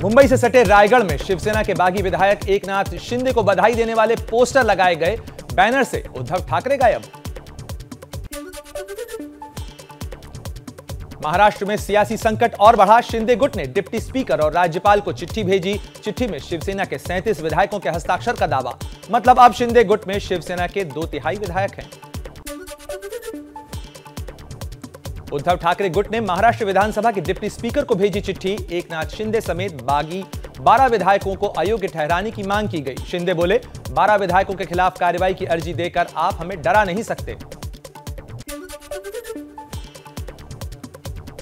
मुंबई से सटे रायगढ़ में शिवसेना के बागी विधायक एकनाथ शिंदे को बधाई देने वाले पोस्टर लगाए गए, बैनर से उद्धव ठाकरे गायब। महाराष्ट्र में सियासी संकट और बढ़ा, शिंदे गुट ने डिप्टी स्पीकर और राज्यपाल को चिट्ठी भेजी। चिट्ठी में शिवसेना के 37 विधायकों के हस्ताक्षर का दावा। मतलब अब शिंदे गुट में शिवसेना के 2/3 विधायक हैं। उद्धव ठाकरे गुट ने महाराष्ट्र विधानसभा के डिप्टी स्पीकर को भेजी चिट्ठी। एकनाथ शिंदे समेत बागी 12 विधायकों को अयोग्य ठहराने की मांग की गई। शिंदे बोले, 12 विधायकों के खिलाफ कार्रवाई की अर्जी देकर आप हमें डरा नहीं सकते।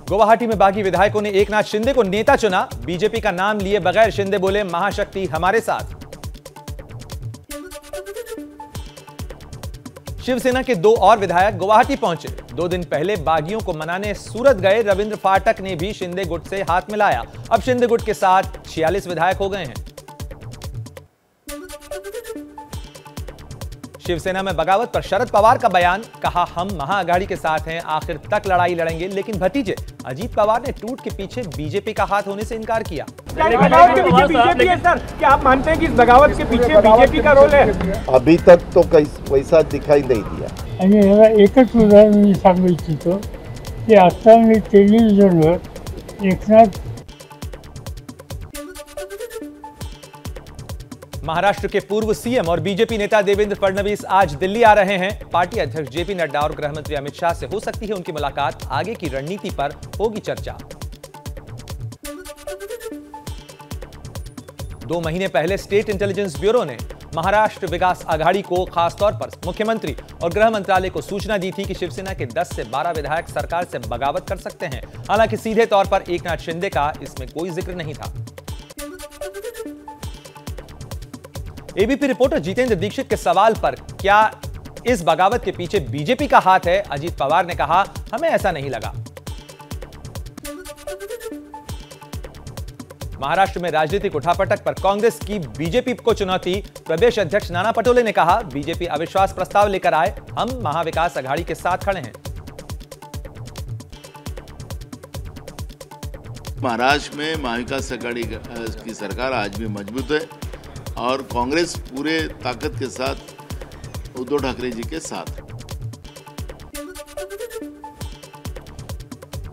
गुवाहाटी में बागी विधायकों ने एकनाथ शिंदे को नेता चुना। बीजेपी का नाम लिए बगैर शिंदे बोले, महाशक्ति हमारे साथ। शिवसेना के 2 और विधायक गुवाहाटी पहुंचे। 2 दिन पहले बागियों को मनाने सूरत गए रविंद्र फाटक ने भी शिंदे गुट से हाथ मिलाया। अब शिंदे गुट के साथ 46 विधायक हो गए हैं। शिवसेना में बगावत पर शरद पवार का बयान, कहा हम महाअघाड़ी के साथ हैं, आखिर तक लड़ाई लड़ेंगे। लेकिन भतीजे अजीत पवार ने टूट के पीछे बीजेपी का हाथ होने से इनकार किया। बगावत के पीछे बीजेपी है सर, क्या आप मानते हैं कि इस बगावत के पीछे बीजेपी का रोल है? अभी तक तो वैसा दिखाई नहीं दिया। आणि ह्याला एकच उदाहरण मी सांगू इच्छितो की आता मी टेलिव्हिजनवर एकनाथ महाराष्ट्र के पूर्व सीएम और बीजेपी नेता देवेंद्र फडणवीस आज दिल्ली आ रहे हैं। पार्टी अध्यक्ष जेपी नड्डा और गृह मंत्री अमित शाह से हो सकती है उनकी मुलाकात। आगे की रणनीति पर होगी चर्चा। 2 महीने पहले स्टेट इंटेलिजेंस ब्यूरो ने महाराष्ट्र विकास आघाड़ी को खासतौर पर मुख्यमंत्री और गृह मंत्रालय को सूचना दी थी कि शिवसेना के 10 से 12 विधायक सरकार से बगावत कर सकते हैं। हालांकि सीधे तौर पर एकनाथ शिंदे का इसमें कोई जिक्र नहीं था। एबीपी रिपोर्टर जितेंद्र दीक्षित के सवाल पर क्या इस बगावत के पीछे बीजेपी का हाथ है, अजीत पवार ने कहा, हमें ऐसा नहीं लगा। महाराष्ट्र में राजनीतिक उठापटक पर कांग्रेस की बीजेपी को चुनौती। प्रदेश अध्यक्ष नाना पटोले ने कहा, बीजेपी अविश्वास प्रस्ताव लेकर आए, हम महाविकास आघाड़ी के साथ खड़े हैं। महाराष्ट्र में महाविकास आघाड़ी की सरकार आज भी मजबूत है और कांग्रेस पूरे ताकत के साथ उद्धव ठाकरे जी के साथ।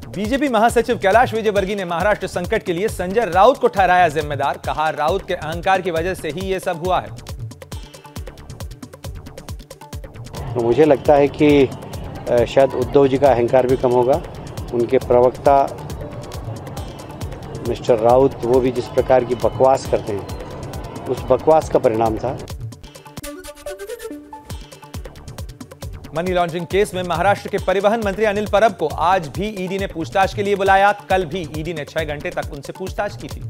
बीजेपी महासचिव कैलाश विजयवर्गीय ने महाराष्ट्र संकट के लिए संजय राउत को ठहराया जिम्मेदार। कहा, राउत के अहंकार की वजह से ही यह सब हुआ है। तो मुझे लगता है कि शायद उद्धव जी का अहंकार भी कम होगा। उनके प्रवक्ता मिस्टर राउत, वो भी जिस प्रकार की बकवास करते हैं, उस बकवास का परिणाम था। मनी लॉन्ड्रिंग केस में महाराष्ट्र के परिवहन मंत्री अनिल परब को आज भी ईडी ने पूछताछ के लिए बुलाया। कल भी ईडी ने 6 घंटे तक उनसे पूछताछ की थी।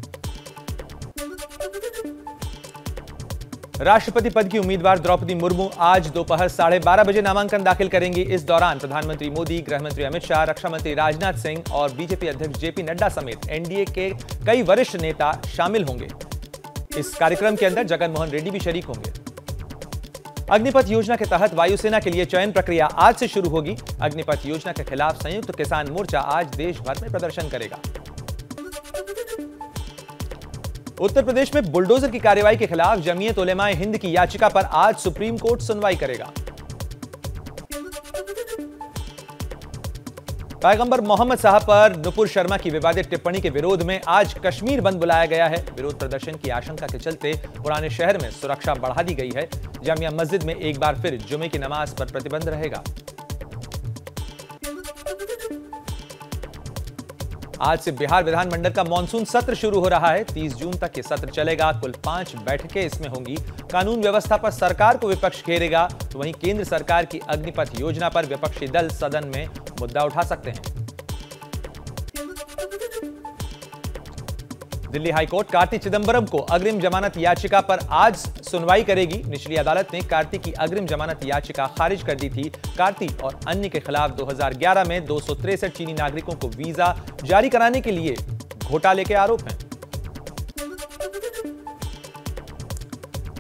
राष्ट्रपति पद की उम्मीदवार द्रौपदी मुर्मू आज दोपहर 12:30 बजे नामांकन दाखिल करेंगी। इस दौरान प्रधानमंत्री मोदी, गृह मंत्री अमित शाह, रक्षा मंत्री राजनाथ सिंह और बीजेपी अध्यक्ष जेपी नड्डा समेत एनडीए के कई वरिष्ठ नेता शामिल होंगे। इस कार्यक्रम के अंदर जगन मोहन रेड्डी भी शरीक होंगे। अग्निपथ योजना के तहत वायुसेना के लिए चयन प्रक्रिया आज से शुरू होगी। अग्निपथ योजना के खिलाफ संयुक्त किसान मोर्चा आज देश भर में प्रदर्शन करेगा। उत्तर प्रदेश में बुलडोजर की कार्रवाई के खिलाफ जमीयत उलेमाए हिंद की याचिका पर आज सुप्रीम कोर्ट सुनवाई करेगा। पैगंबर मोहम्मद साहब पर नुपुर शर्मा की विवादित टिप्पणी के विरोध में आज कश्मीर बंद बुलाया गया है। विरोध प्रदर्शन की आशंका के चलते पुराने शहर में सुरक्षा बढ़ा दी गई है। जामिया मस्जिद में एक बार फिर जुमे की नमाज पर प्रतिबंध रहेगा। आज से बिहार विधानमंडल का मानसून सत्र शुरू हो रहा है। 30 जून तक ये सत्र चलेगा। कुल 5 बैठकें इसमें होंगी। कानून व्यवस्था पर सरकार को विपक्ष घेरेगा, तो वहीं केंद्र सरकार की अग्निपथ योजना पर विपक्षी दल सदन में मुद्दा उठा सकते हैं। दिल्ली हाईकोर्ट कार्ति चिदंबरम को अग्रिम जमानत याचिका पर आज सुनवाई करेगी। निचली अदालत ने कार्ति की अग्रिम जमानत याचिका खारिज कर दी थी। कार्ति और अन्य के खिलाफ 2011 में 263 चीनी नागरिकों को वीजा जारी कराने के लिए घोटाले के आरोप हैं।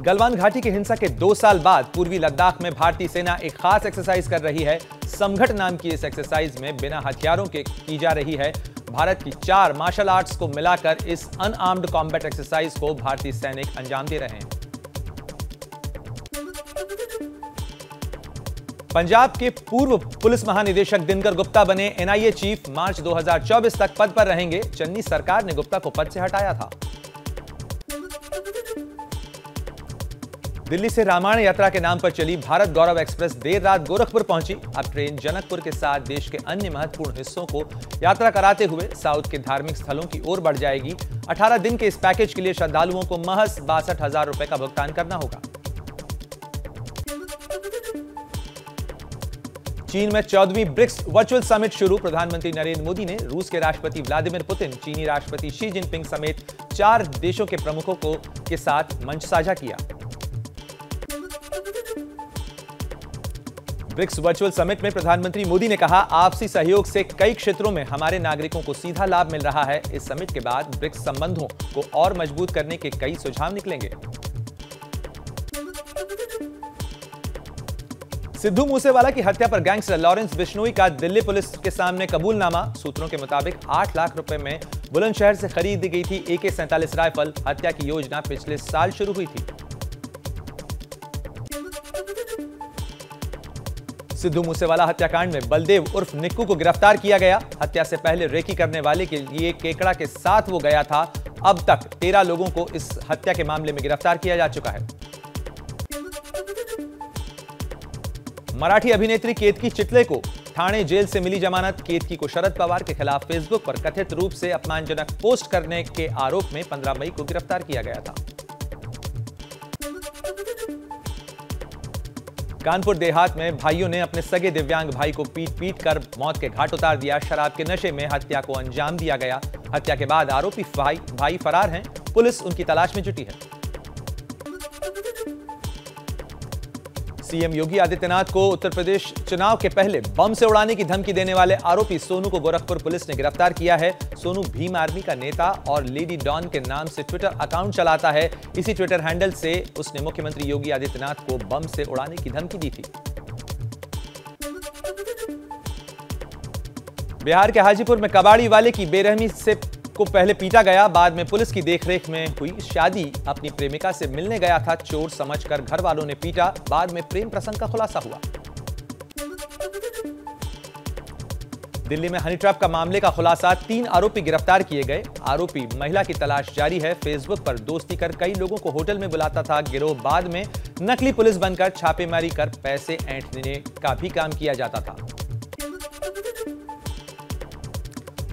गलवान घाटी की हिंसा के 2 साल बाद पूर्वी लद्दाख में भारतीय सेना एक खास एक्सरसाइज कर रही है। समघट नाम की इस एक्सरसाइज में बिना हथियारों के की जा रही है। भारत की 4 मार्शल आर्ट्स को मिलाकर इस अनआर्म्ड कॉम्बैट एक्सरसाइज को भारतीय सैनिक अंजाम दे रहे हैं। पंजाब के पूर्व पुलिस महानिदेशक दिनकर गुप्ता बने एनआईए चीफ। मार्च 2024 तक पद पर रहेंगे। चन्नी सरकार ने गुप्ता को पद से हटाया था। दिल्ली से रामायण यात्रा के नाम पर चली भारत गौरव एक्सप्रेस देर रात गोरखपुर पहुंची। अब ट्रेन जनकपुर के साथ देश के अन्य महत्वपूर्ण हिस्सों को यात्रा कराते हुए साउथ के धार्मिक स्थलों की ओर बढ़ जाएगी। 18 दिन के इस पैकेज के लिए श्रद्धालुओं को महज 62,000 रुपए का भुगतान करना होगा। चीन में 14वीं ब्रिक्स वर्चुअल समिट शुरू। प्रधानमंत्री नरेंद्र मोदी ने रूस के राष्ट्रपति व्लादिमीर पुतिन, चीनी राष्ट्रपति शी जिनपिंग समेत 4 देशों के प्रमुखों के साथ मंच साझा किया। ब्रिक्स वर्चुअल समिट में प्रधानमंत्री मोदी ने कहा, आपसी सहयोग से कई क्षेत्रों में हमारे नागरिकों को सीधा लाभ मिल रहा है। इस समिट के बाद ब्रिक्स संबंधों को और मजबूत करने के कई सुझाव निकलेंगे। सिद्धू मूसेवाला की हत्या पर गैंगस्टर लॉरेंस बिश्नोई का दिल्ली पुलिस के सामने कबूलनामा। सूत्रों के मुताबिक 8 लाख रुपए में बुलंदशहर से खरीदी गई थी AK-47 राइफल। हत्या की योजना पिछले साल शुरू हुई थी। सिद्धू मूसेवाला हत्याकांड में बलदेव उर्फ निक्कू को गिरफ्तार किया गया। हत्या से पहले रेकी करने वाले के लिए केकड़ा के साथ वो गया था। अब तक 13 लोगों को इस हत्या के मामले में गिरफ्तार किया जा चुका है। मराठी अभिनेत्री केतकी चितले को ठाणे जेल से मिली जमानत। केतकी को शरद पवार के खिलाफ फेसबुक पर कथित रूप से अपमानजनक पोस्ट करने के आरोप में 15 मई को गिरफ्तार किया गया था। कानपुर देहात में भाइयों ने अपने सगे दिव्यांग भाई को पीट कर मौत के घाट उतार दिया। शराब के नशे में हत्या को अंजाम दिया गया। हत्या के बाद आरोपी भाई फरार हैं। पुलिस उनकी तलाश में जुटी है। सीएम योगी आदित्यनाथ को उत्तर प्रदेश चुनाव के पहले बम से उड़ाने की धमकी देने वाले आरोपी सोनू को गोरखपुर पुलिस ने गिरफ्तार किया है। सोनू भीम आर्मी का नेता और लेडी डॉन के नाम से ट्विटर अकाउंट चलाता है। इसी ट्विटर हैंडल से उसने मुख्यमंत्री योगी आदित्यनाथ को बम से उड़ाने की धमकी दी थी। बिहार के हाजीपुर में कबाड़ी वाले की बेरहमी से को पहले पीटा गया, बाद में पुलिस की देखरेख में हुई शादी। अपनी प्रेमिका से मिलने गया था, चोर समझकर घर वालों ने पीटा। बाद में प्रेम प्रसंग का खुलासा हुआ। दिल्ली में हनी ट्रैप का मामले का खुलासा, 3 आरोपी गिरफ्तार किए गए। आरोपी महिला की तलाश जारी है। फेसबुक पर दोस्ती कर कई लोगों को होटल में बुलाता था गिरोह। बाद में नकली पुलिस बनकर छापेमारी कर पैसे ऐंठने का भी काम किया जाता था।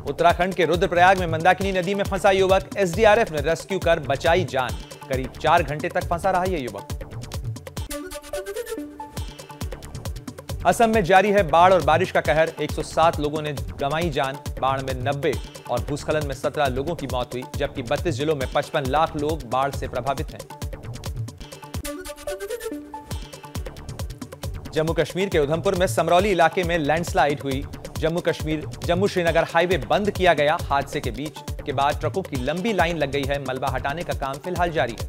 उत्तराखंड के रुद्रप्रयाग में मंदाकिनी नदी में फंसा युवक, एसडीआरएफ ने रेस्क्यू कर बचाई जान। करीब 4 घंटे तक फंसा रहा यह युवक। असम में जारी है बाढ़ और बारिश का कहर। 107 लोगों ने गंवाई जान। बाढ़ में 90 और भूस्खलन में 17 लोगों की मौत हुई, जबकि 32 जिलों में 55 लाख लोग बाढ़ से प्रभावित हैं। जम्मू कश्मीर के उधमपुर में समरौली इलाके में लैंडस्लाइड हुई। जम्मू श्रीनगर हाईवे बंद किया गया। हादसे के बाद ट्रकों की लंबी लाइन लग गई है। मलबा हटाने का काम फिलहाल जारी है।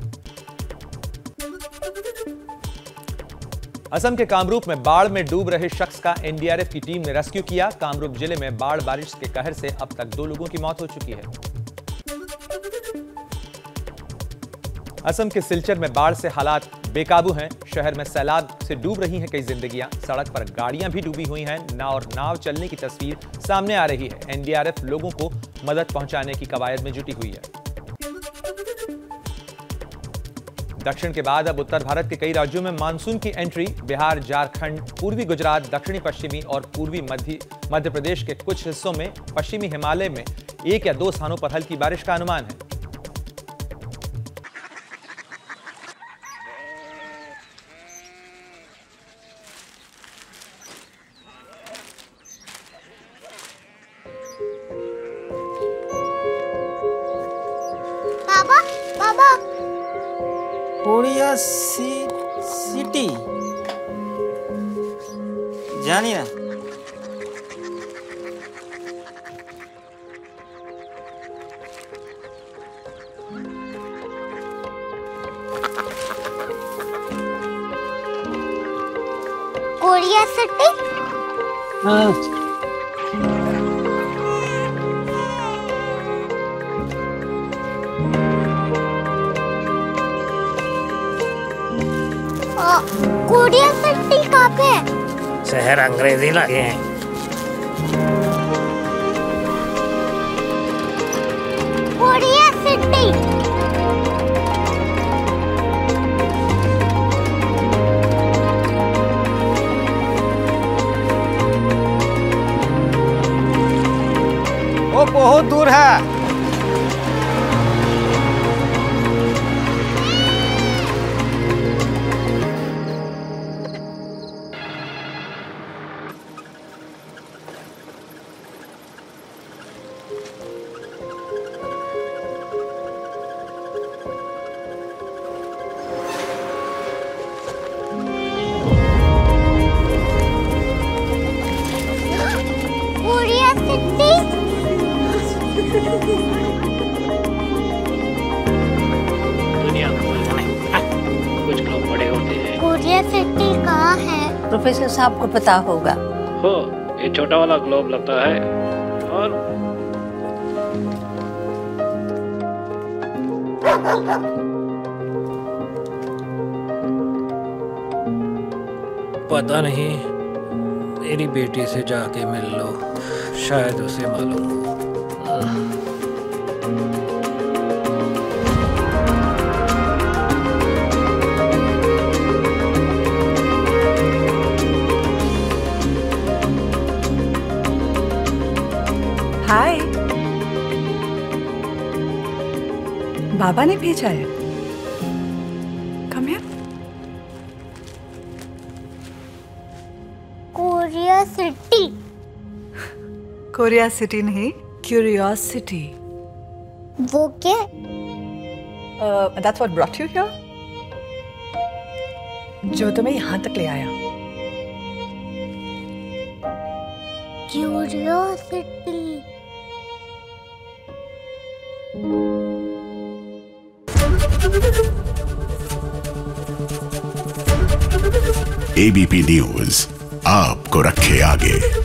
असम के कामरूप में बाढ़ में डूब रहे शख्स का एनडीआरएफ की टीम ने रेस्क्यू किया। कामरूप जिले में बाढ़ बारिश के कहर से अब तक 2 लोगों की मौत हो चुकी है। असम के सिलचर में बाढ़ से हालात बेकाबू हैं। शहर में सैलाब से डूब रही हैं कई जिंदगियां। सड़क पर गाड़ियां भी डूबी हुई हैं। नाव चलने की तस्वीर सामने आ रही है। एनडीआरएफ लोगों को मदद पहुंचाने की कवायद में जुटी हुई है। दक्षिण के बाद अब उत्तर भारत के कई राज्यों में मानसून की एंट्री। बिहार, झारखंड, पूर्वी गुजरात, दक्षिणी पश्चिमी और पूर्वी मध्य प्रदेश के कुछ हिस्सों में, पश्चिमी हिमालय में 1 या 2 स्थानों पर हल्की बारिश का अनुमान है। उड़िया सिटी जानिए कोरिया सिटी। हाँ शहर अंग्रेजी लगे हैं। Korea city. वो बहुत दूर है। Korea city. दुनिया को कुछ लोग बड़े होते हैं। कोरिया सिटी कहाँ है? प्रोफेसर साहब को पता होगा। हो, ये छोटा वाला ग्लोब लगता है और पता नहीं, मेरी बेटी से जाके मिल लो, शायद उसे मालूम हो। हाय, बाबा ने भेजा है। Come here. Korea city. Korea city नहीं, क्यूरियोसिटी। वो क्या? That's what brought you here? जो तुम्हें यहाँ तक ले आया। क्यूरियोसिटी। ABP न्यूज आपको रखे आगे।